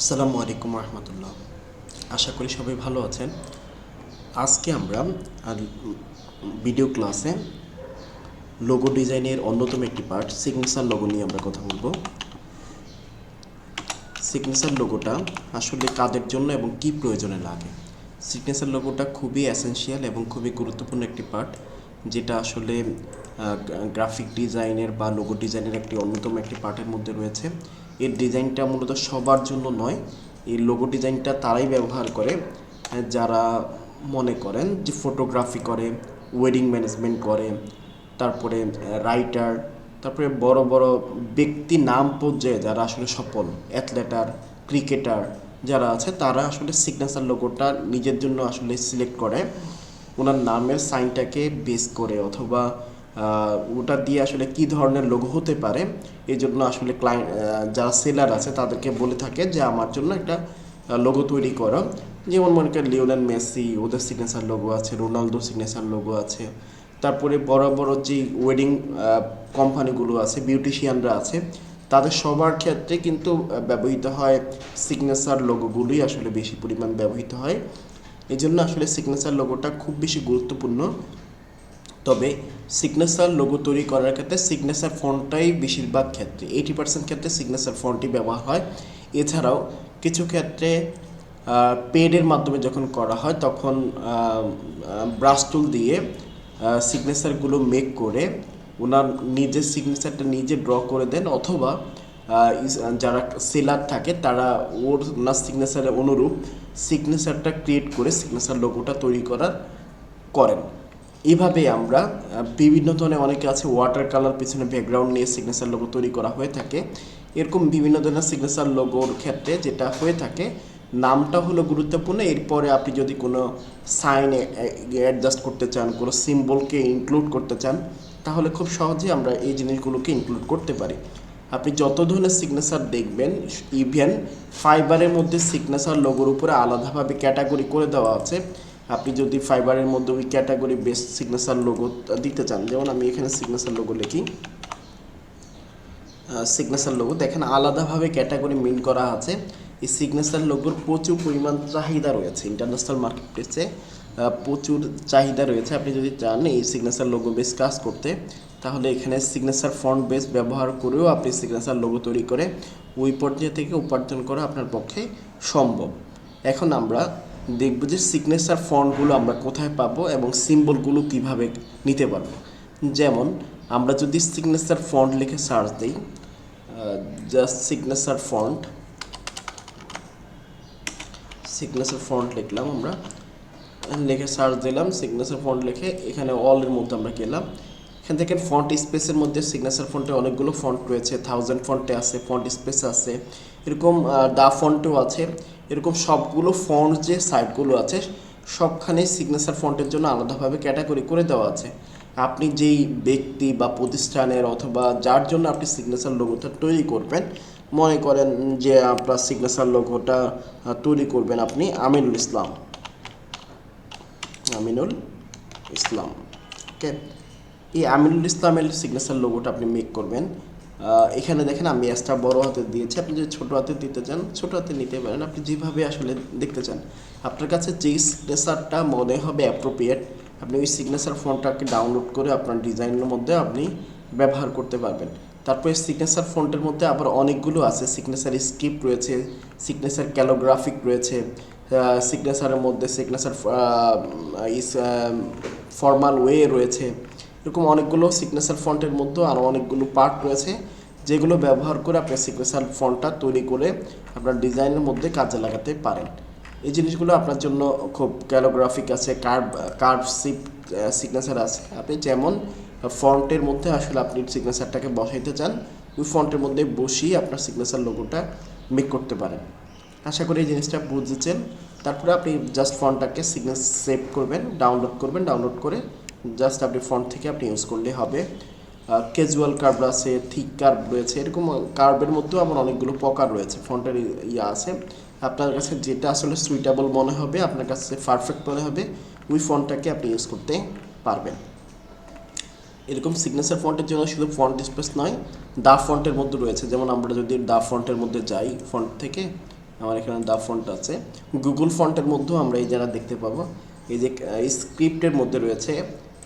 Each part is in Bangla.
আসসালামু আলাইকুম রহমতুল্লাহ। আশা করি সবাই ভালো আছেন। আজকে আমরা ভিডিও ক্লাসে লোগো ডিজাইনের অন্যতম একটি পার্ট সিগনেচার লোগো নিয়ে আমরা কথা বলবো। সিগনেচার লোগোটা আসলে কাদের জন্য এবং কি প্রয়োজনে লাগে। সিগনেচার লোগোটা খুবই এসেনশিয়াল এবং খুবই গুরুত্বপূর্ণ একটি পার্ট, যেটা আসলে গ্রাফিক ডিজাইনের বা লোগো ডিজাইনের একটি অন্যতম একটি পার্টের মধ্যে রয়েছে। এর ডিজাইনটা মূলত সবার জন্য নয়। এই লোগো ডিজাইনটা তারাই ব্যবহার করে যারা মনে করেন যে ফটোগ্রাফি করে, ওয়েডিং ম্যানেজমেন্ট করে, তারপরে রাইটার, তারপরে বড় বড় ব্যক্তি নাম পর্যায়ে যারা আসলে সফল অ্যাথলেটার, ক্রিকেটার যারা আছে, তারা আসলে সিগনেচার লোগোটা নিজের জন্য আসলে সিলেক্ট করে ওনার নামের সাইনটাকে বেস করে, অথবা ওটা দিয়ে আসলে কি ধরনের লোগো হতে পারে। এই জন্য আসলে ক্লায়েন্ট যারা সেলার আছে তাদেরকে বলে থাকে যে আমার জন্য একটা লোগো তৈরি করো। যেমন মনে করেন লিওনেল মেসি, ওদের সিগনেচার লোগো আছে, রোনালদো সিগনেচার লোগো আছে। তারপরে বড় বড় যে ওয়েডিং কোম্পানিগুলো আছে, বিউটিশিয়ানরা আছে, তাদের সবার ক্ষেত্রে কিন্তু ব্যবহৃত হয় সিগনেচার লোগোগুলোই আসলে বেশি পরিমাণ ব্যবহৃত হয়। এই জন্য আসলে সিগনেচার লোগোটা খুব বেশি গুরুত্বপূর্ণ। তবে সিগনেচার লোগো তৈরি করার ক্ষেত্রে সিগনেচার ফন্টটাই বেশিরভাগ ক্ষেত্রে 80% ক্ষেত্রে সিগনেচার ফন্টই ব্যবহার হয়। এছাড়াও কিছু ক্ষেত্রে পেডের মাধ্যমে যখন করা হয় তখন ব্রাশ টুল দিয়ে সিগনেচারগুলো মেক করে ওনার নিজের সিগনেচারটা নিজে ড্র করে দেন, অথবা যারা সেলার থাকে তারা ওনার সিগনেচারের অনুরূপ সিগনেচারটা ক্রিয়েট করে সিগনেচার লোগোটা তৈরি করেন। এইভাবে আমরা বিভিন্ন ধরনের, অনেকে আছে ওয়াটার কালার পিছনে ব্যাকগ্রাউন্ড নিয়ে সিগনেচার লোগো তৈরি করা হয়ে থাকে। এরকম বিভিন্ন ধরনের সিগনেচার লোগোর ক্ষেত্রে যেটা হয়ে থাকে, নামটা হলো গুরুত্বপূর্ণ। এরপরে আপনি যদি কোনো সাইন অ্যাডজাস্ট করতে চান, কোনো সিম্বলকে ইনক্লুড করতে চান, তাহলে খুব সহজেই আমরা এই জিনিসগুলোকে ইনক্লুড করতে পারি। আপনি যত ধরনের সিগনেচার দেখবেন, ইভেন ফাইবারের মধ্যে সিগনেচার লোগোর উপরে আলাদাভাবে ক্যাটাগরি করে দেওয়া আছে। আপনি যদি ফাইবারের মধ্যে ওই ক্যাটাগরি বেস সিগনেচার লোগো দিতে চান, যেমন আমি এখানে সিগনেচার লোগো লিখি, সিগনেচার লোগো দেখেন আলাদাভাবে ক্যাটাগরি মিন করা আছে। এই সিগনেচার লোগোর প্রচুর পরিমাণ চাহিদা রয়েছে ইন্টারন্যাশনাল মার্কেট প্লেসে, প্রচুর চাহিদা রয়েছে। আপনি যদি চান এই সিগনেচার লোগো বেস কাজ করতে, তাহলে এখানে সিগনেচার ফন্ট বেস ব্যবহার করেও আপনি সিগনেচার লোগো তৈরি করে ওই পর্যায়ে থেকে উপার্জন করা আপনার পক্ষে সম্ভব। এখন আমরা দেখব যে সিগনেচার ফন্টগুলো আমরা কোথায় পাবো এবং সিম্বলগুলো কিভাবে নিতে পারবো। যেমন আমরা যদি সিগনেচার ফন্ট লিখে সার্চ দিই, জাস্ট সিগনেচার ফন্ট লিখলাম, আমরা লিখে সার্চ দিলাম, সিগনেচার ফন্ট লিখে এখানে অলের মধ্যে আমরা গেলাম। এখান থেকে ফন্ট স্পেসের মধ্যে সিগনেচার ফন্টে অনেকগুলো ফন্ট রয়েছে, 1000 ফন্টে আছে, ফন্ট স্পেস আছে, এরকম দা ফন্টেও আছে। এরকম সবগুলো ফন্ট যে সাইটগুলো আছে সবখানে সিগনেচার ফন্টের জন্য আলাদাভাবে ক্যাটাগরি করে দেওয়া আছে। আপনি যেই ব্যক্তি বা প্রতিষ্ঠানের অথবা যার জন্য আপনি সিগনেচার লোগোটা তৈরি করবেন, মনে করেন যে আপনার সিগনেচার লোগোটা তৈরি করবেন আপনি আমিনুল ইসলাম, ওকে। এই আমিনুল ইসলামের সিগনেচার লোগোটা আপনি মেক করবেন। এখানে দেখেন আমি এক্সট্রা বড় হাতে দিয়েছি, আপনি যদি ছোটো হাতে দিতে চান ছোটো হাতে নিতে পারেন, আপনি যেভাবে আসলে দেখতে চান। আপনার কাছে যেই সিগনেচারটা মনে হবে অ্যাপ্রোপ্রিয়েট, আপনি ওই সিগনেচার ফন্টটাকে ডাউনলোড করে আপনার ডিজাইনের মধ্যে আপনি ব্যবহার করতে পারবেন। তারপরে সিগনেচার ফন্টের মধ্যে আবার অনেকগুলো আছে, সিগনেচার স্ক্রিপ্ট রয়েছে, সিগনেচার ক্যালোগ্রাফিক রয়েছে, সিগনেচারের মধ্যে সিগনেচার ফর্মাল ওয়ে রয়েছে। এরকম অনেকগুলো সিগনেচার ফন্টের মধ্যে আরও অনেকগুলো পার্ট রয়েছে, যেগুলো ব্যবহার করে আপনি সিগনেচার ফন্টটা তৈরি করে আপনার ডিজাইনের মধ্যে কাজে লাগাতে পারেন। এই জিনিসগুলো আপনার জন্য খুব ক্যালোগ্রাফিক আছে, কার্ভশিপ সিগনেচার আছে। আপনি যেমন ফন্টের মধ্যে আসলে আপনি সিগনেচারটাকে বসাইতে চান, ওই ফন্টের মধ্যে বসিয়ে আপনার সিগনেচার লোগোটা মেক করতে পারেন। আশা করি এই জিনিসটা বুঝেছেন। তারপরে আপনি জাস্ট ফন্টটাকে সেভ করবেন, ডাউনলোড করে জাস্ট আপনি ফন্ট থেকে আপনি ইউজ করলে হবে। ক্যাজুয়াল কার্ভ আছে, থিক কার্ভ রয়েছে, এরকম কার্ভের মধ্যেও আমার অনেকগুলো প্রকার রয়েছে, ফন্টের আছে। আপনার কাছে যেটা আসলে সুইটেবল মনে হবে, আপনার কাছে পারফেক্ট মনে হবে, ওই ফন্টটাকে আপনি ইউজ করতে পারবেন। এরকম সিগনেচার ফন্টের জন্য শুধু ফন্ট স্পেস নয়, দা ফন্টের মধ্যে রয়েছে। যেমন আমরা যদি দা ফন্টের মধ্যে যাই, ফন্ট থেকে আমার এখানে দা ফন্ট আছে। গুগল ফন্টের মধ্যেও আমরা এই যারা দেখতে পাবো, এই যে স্ক্রিপ্টের মধ্যে রয়েছে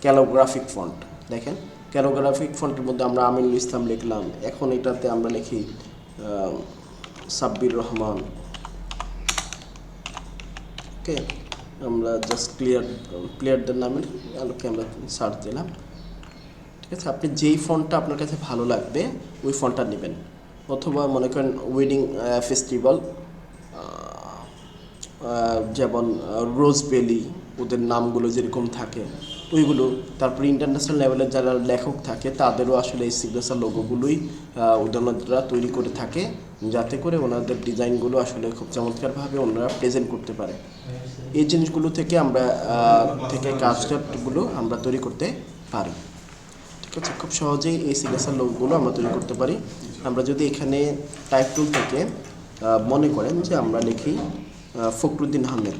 ক্যালোগ্রাফিক ফন্ট। দেখেন ক্যালোগ্রাফিক ফন্টের মধ্যে আমরা আমিনুল ইসলাম লিখলাম, এখন এটাতে আমরা লিখি সাব্বির রহমান। ওকে, আমরা জাস্ট ক্লিয়ারদের নামের আলোকে আমরা সার্চ দিলাম। ঠিক আছে, আপনি যেই ফন্টটা আপনার কাছে ভালো লাগবে ওই ফন্টটা নেবেন। অথবা মনে করেন ওয়েডিং ফেস্টিভ্যাল, যেমন রোজবেলি, ওদের নামগুলো যেরকম থাকে ওইগুলো। তারপরে ইন্টারন্যাশনাল লেভেলের যারা লেখক থাকে তাদেরও আসলে এই সিগনেচার লোগোগুলোই ওনারা তৈরি করে থাকে, যাতে করে ওনাদের ডিজাইনগুলো আসলে খুব চমৎকারভাবে ওনারা প্রেজেন্ট করতে পারে। এই জিনিসগুলো থেকে আমরা কাজগুলো আমরা তৈরি করতে পারি। ঠিক আছে, খুব সহজেই এই সিগনেচার লোগোগুলো আমরা তৈরি করতে পারি। আমরা যদি এখানে টাইপ টুল থেকে মনে করেন যে আমরা লিখি ফখরুদ্দিন আহমেদ,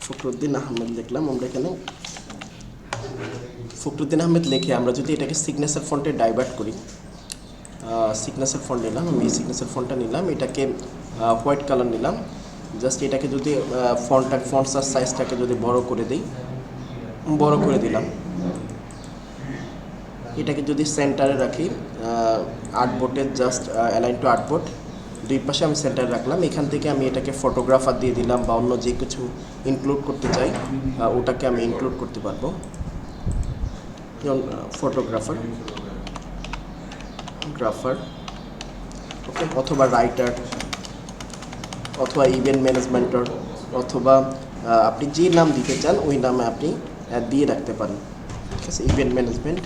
ফখরুদ্দিন আহমেদ লিখলাম। আমরা এখানে ফখরুদ্দিন আহমেদ লিখে আমরা যদি এটাকে সিগনেচার ফন্টে ডাইভার্ট করি, সিগনেচার ফন্ট নিলাম, আমি সিগনেচার ফন্টটা নিলাম, এটাকে হোয়াইট কালার নিলাম। জাস্ট এটাকে যদি ফন্ট সাইজটাকে যদি বড় করে দিই, বড় করে দিলাম। এটাকে যদি সেন্টারে রাখি, আর্টবোর্ডের জাস্ট অ্যালাইন টু আর্টবোর্ড, দুই পাশে আমি সেন্টারে রাখলাম। এখান থেকে আমি এটাকে ফটোগ্রাফার দিয়ে দিলাম, বা অন্য যে কিছু ইনক্লুড করতে চাই ওটাকে আমি ইনক্লুড করতে পারবো। যেমন ফটোগ্রাফার, ওকে, অথবা রাইটার, অথবা ইভেন্ট ম্যানেজমেন্টর, অথবা আপনি যে নাম দিতে চান ওই নামে আপনি দিয়ে রাখতে পারেন। ঠিক আছে, ইভেন্ট ম্যানেজমেন্ট,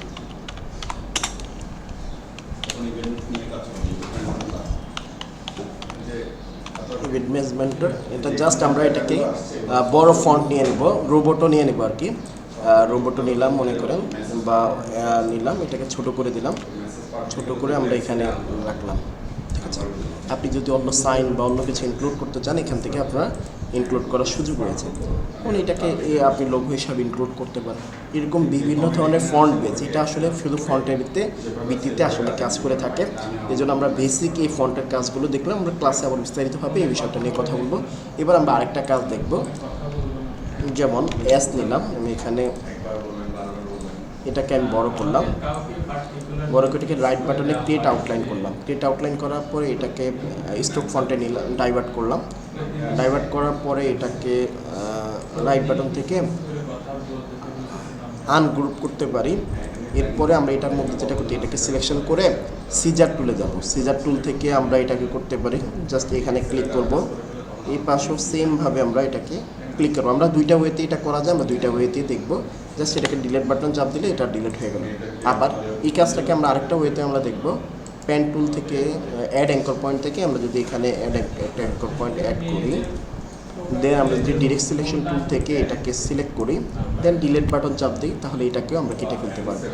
এটা জাস্ট আমরা এটাকে বড় ফন্ট নিয়ে নেব, রোবটও নিয়ে নেব আর কি। রোবটও নিলাম মনে করেন, বা নিলাম, এটাকে ছোট করে দিলাম, ছোট করে আমরা এখানে রাখলাম। ঠিক আছে, আপনি যদি অন্য সাইন বা অন্য কিছু ইনক্লুড করতে চান এখান থেকে আপনারা ইনক্লুড করার সুযোগ রয়েছে। এবং এটাকে আপনি লোগো হিসাবে ইনক্লুড করতে পারেন। এরকম বিভিন্ন ধরনের ফন্ট বেজ, এটা আসলে শুধু ফন্টের ভিত্তিতে আসলে কাজ করে থাকে। এই জন্য আমরা বেসিক এই ফন্টের কাজগুলো দেখলাম। আমরা ক্লাসে আবার বিস্তারিতভাবে এই বিষয়টা নিয়ে কথা বলবো। এবার আমরা আরেকটা কাজ দেখব, যেমন এস নিলাম, আমি এখানে এটাকে আমি বড় করলাম, বড় করে রাইট বাটনে ক্রিয়েট আউটলাইন করলাম। ক্রিয়েট আউটলাইন করার পরে এটাকে স্ট্রোক ফন্টে নিলাম, ডাইভার্ট করলাম। ডাইভার্ট করার পরে এটাকে রাইট বাটন থেকে আনগ্রুপ করতে পারি। এরপরে আমরা এটার মধ্যে যেটা করতে, এটাকে সিলেকশন করে সিজার টুলে যাব। সিজার টুল থেকে আমরা এটাকে করতে পারি, জাস্ট এখানে ক্লিক করব। এই পাশেও সেমভাবে আমরা এটাকে ক্লিক করবো। আমরা দুইটা ওয়েতে এটা করা যায়, আমরা দুইটা ওয়েতেই দেখব। জাস্ট এটাকে ডিলিট বাটন চাপ দিলে এটা ডিলিট হয়ে গেল। আবার এই কাজটাকে আমরা আরেকটা ওয়েতে আমরা দেখব, পেন টুল থেকে অ্যাড অ্যাঙ্কর পয়েন্ট থেকে আমরা যদি এখানে একটা অ্যাঙ্কর পয়েন্ট অ্যাড করি, দেন আমরা যদি ডিরেক্ট সিলেকশন টুল থেকে এটাকে সিলেক্ট করি, দেন ডিলিট বাটন চাপ দিই, তাহলে এটাকেও আমরা কেটে ফেলতে পারবো।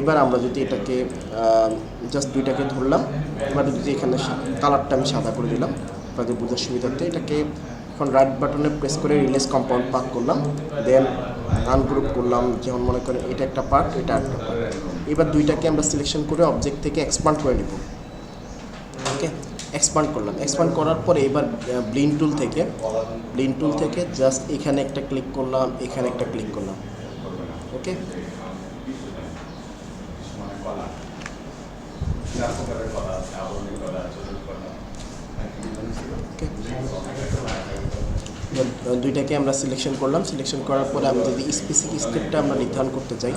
এবার আমরা যদি এটাকে জাস্ট দুইটাকে ধরলাম, এবার যদি এখানে কালারটা আমি সাদা করে দিলাম আপনাদের বোঝার সুবিধার্থে, এটাকে এখন রাইট বাটনে প্রেস করে রিলিজ কম্পাউন্ড পার্ট করলাম, দেন আনগ্রুপ করলাম। যেমন মনে করেন এটা একটা পার্ট, এটা একটা পার্ট। এবার দুইটাকে আমরা সিলেকশন করে অবজেক্ট থেকে এক্সপান্ড করে নেব। ওকে, এক্সপান্ড করলাম। এক্সপান্ড করার পরে এবার ব্লিন টুল থেকে জাস্ট এখানে একটা ক্লিক করলাম, এখানে একটা ক্লিক করলাম। ওকে, দুইটাকে আমরা সিলেকশন করলাম। সিলেকশন করার পরে আমি যদি স্পেসিফিক স্টেপটা আমরা নির্ধারণ করতে চাই,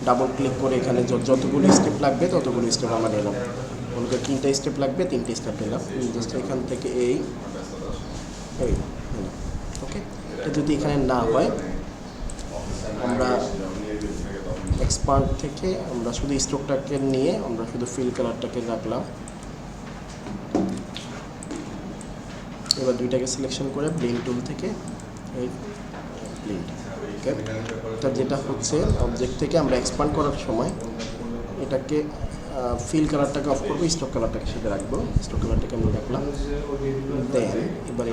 ডাবল ক্লিক করে এখানে যতগুলো স্টেপ লাগবে ততগুলো স্টেপ আমরা নিলাম। মনে করি 3টা স্টেপ লাগবে, 3টে স্টেপ নিলাম। জাস্ট এখান থেকে এই ওকে, এটা যদি এখানে না হয় আমরা এক্সপান্ড থেকে আমরা শুধু স্ট্রোকটাকে নিয়ে আমরা শুধু ফিল কালারটাকে রাখলাম। এবার দুইটাকে সিলেকশন করে ব্লিন্ড টুল থেকে এই ব্লিন্ড, ওকে, এটা যেটা হচ্ছে অবজেক্ট থেকে আমরা এক্সপান্ড করার সময় এটাকে ফিল কালারটাকে অফ করবো, স্ট্রোক কালারটাকে সেটা রাখবো। স্ট্রোক কালারটাকে আমরা রাখলাম। দেন এবার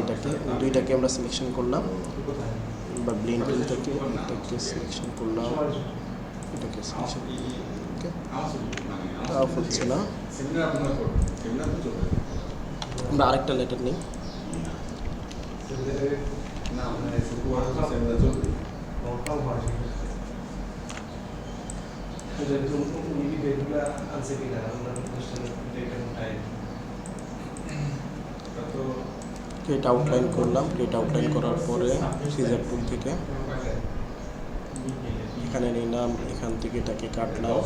দুইটাকে আমরা সিলেকশন করলাম। এবার ব্লিন্ড টুল থেকে এটাকে সিলেকশন করলাম, এটাকে সিলেকশন, ওকে, তাও হচ্ছে না। আমরা আরেকটা লেটার নিই। ক্রিয়েট আউটলাইন করলাম। ক্রিয়েট আউটলাইন করার পরে সিজার টুল থেকে এখানে নিলাম, এখান থেকে এটাকে কাটলাম।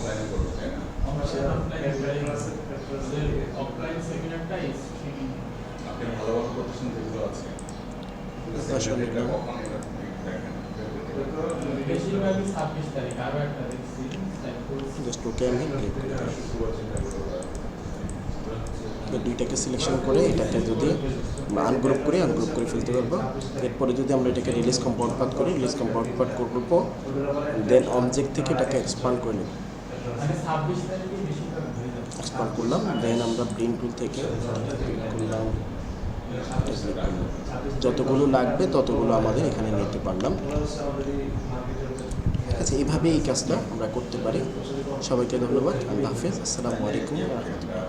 জাস্ট ওকে আমি ক্লিক করি। দুইটাকে সিলেকশন করে এটাকে যদি আনগ্রুপ করে ফেলতে পারবো। এরপরে যদি আমরা এটাকে রিলিজ কম্পাউন্ড পাথ করি, রিলিজ কম্পাউন্ড পাথ করবো, দেন অবজেক্ট থেকে এটাকে এক্সপান্ড করে নেব। এক্সপান্ড করলাম, দেন আমরা ব্রিং টুল থেকে করলাম, যতগুলো লাগবে ততগুলো আমাদের এখানে নিতে পারলাম। ঠিক আছে, এইভাবে এই কাজটা আমরা করতে পারি। সবাইকে ধন্যবাদ। আল্লাহ হাফেজ। আসসালামু আলাইকুম ওয়া রাহমাতুল্লাহ।